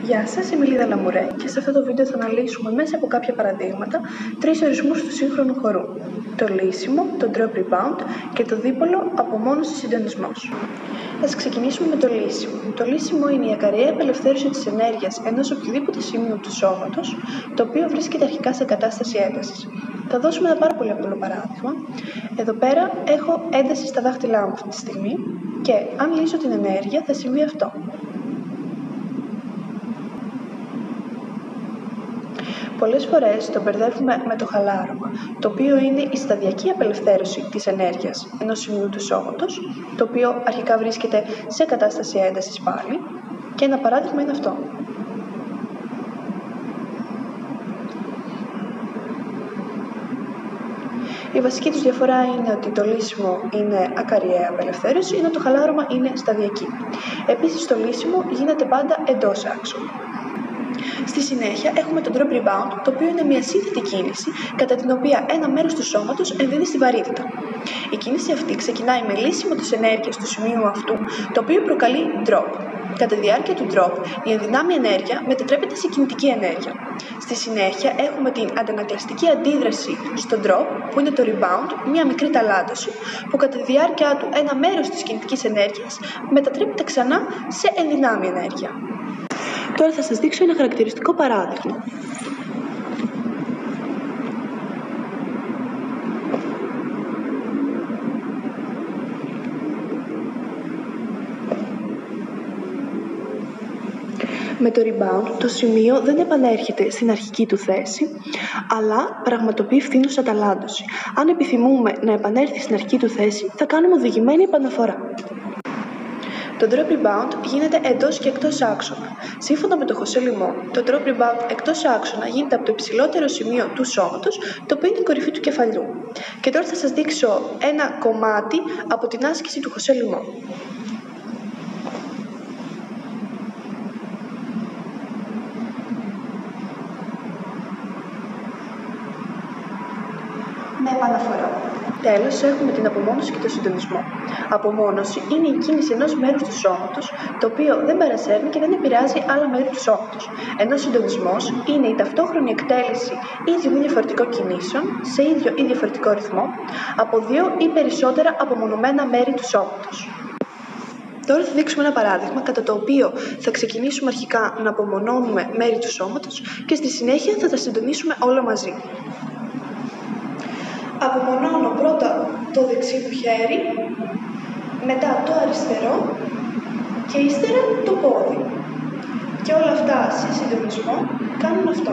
Γεια σας, είμαι η Λίδα Λαμουρέ και σε αυτό το βίντεο θα αναλύσουμε μέσα από κάποια παραδείγματα 3 ορισμούς του σύγχρονου χορού. Το λύσιμο, το drop rebound και το δίπολο απομόνωση συντονισμός. Ας ξεκινήσουμε με το λύσιμο. Το λύσιμο είναι η ακαριαία απελευθέρωση της ενέργειας ενός οποιοδήποτε σημείου του σώματος, το οποίο βρίσκεται αρχικά σε κατάσταση έντασης. Θα δώσουμε ένα πάρα πολύ απλό παράδειγμα. Εδώ πέρα έχω ένταση στα δάχτυλά μου αυτή τη στιγμή και αν λύσω την ενέργεια θα συμβεί αυτό. Πολλές φορές το μπερδεύουμε με το χαλάρωμα, το οποίο είναι η σταδιακή απελευθέρωση της ενέργειας ενός σημείου του σώματος, το οποίο αρχικά βρίσκεται σε κατάσταση έντασης πάλι, και ένα παράδειγμα είναι αυτό. Η βασική τους διαφορά είναι ότι το λύσιμο είναι ακαριαία απελευθέρωση, ενώ το χαλάρωμα είναι σταδιακή. Επίσης, το λύσιμο γίνεται πάντα εντός άξονα. Στη συνέχεια έχουμε το drop rebound, το οποίο είναι μια σύνθετη κίνηση κατά την οποία ένα μέρος του σώματος ενδίδει στη βαρύτητα. Η κίνηση αυτή ξεκινάει με λύσιμο της ενέργειας του σημείου αυτού, το οποίο προκαλεί drop. Κατά τη διάρκεια του drop, η ενδυνάμει ενέργεια μετατρέπεται σε κινητική ενέργεια. Στη συνέχεια έχουμε την αντανακλαστική αντίδραση στο drop, που είναι το rebound, μια μικρή ταλάντωση, που κατά τη διάρκεια του ένα μέρος της κινητικής ενέργειας μετατρέπεται ξανά σε ενδυνάμει ενέργεια. Τώρα θα σας δείξω ένα χαρακτηριστικό παράδειγμα. Με το rebound, το σημείο δεν επανέρχεται στην αρχική του θέση, αλλά πραγματοποιεί φθήνουσα ταλάντωση. Αν επιθυμούμε να επανέλθει στην αρχική του θέση, θα κάνουμε οδηγημένη επαναφορά. Το drop rebound γίνεται εντός και εκτός άξονα. Σύμφωνα με το Χωσέ Λιμόν, το drop rebound εκτός άξονα γίνεται από το υψηλότερο σημείο του σώματος, το οποίο είναι η κορυφή του κεφαλιού. Και τώρα θα σας δείξω ένα κομμάτι από την άσκηση του Χωσέ Λιμόν. Με επαναφορά. Τέλος, έχουμε την απομόνωση και το συντονισμό. Απομόνωση είναι η κίνηση ενός μέρους του σώματος, το οποίο δεν παρασέρνει και δεν επηρεάζει άλλα μέρη του σώματος. Ενώ συντονισμός είναι η ταυτόχρονη εκτέλεση ίδιων ή διαφορετικών κινήσεων, σε ίδιο ή διαφορετικό ρυθμό, από 2 ή περισσότερα απομονωμένα μέρη του σώματος. Τώρα θα δείξουμε ένα παράδειγμα κατά το οποίο θα ξεκινήσουμε αρχικά να απομονώνουμε μέρη του σώματος και στη συνέχεια θα τα συντονίσουμε όλα μαζί. Απομονώνω πρώτα το δεξί του χέρι, μετά το αριστερό και ύστερα το πόδι. Και όλα αυτά σε συντονισμό κάνουν αυτό.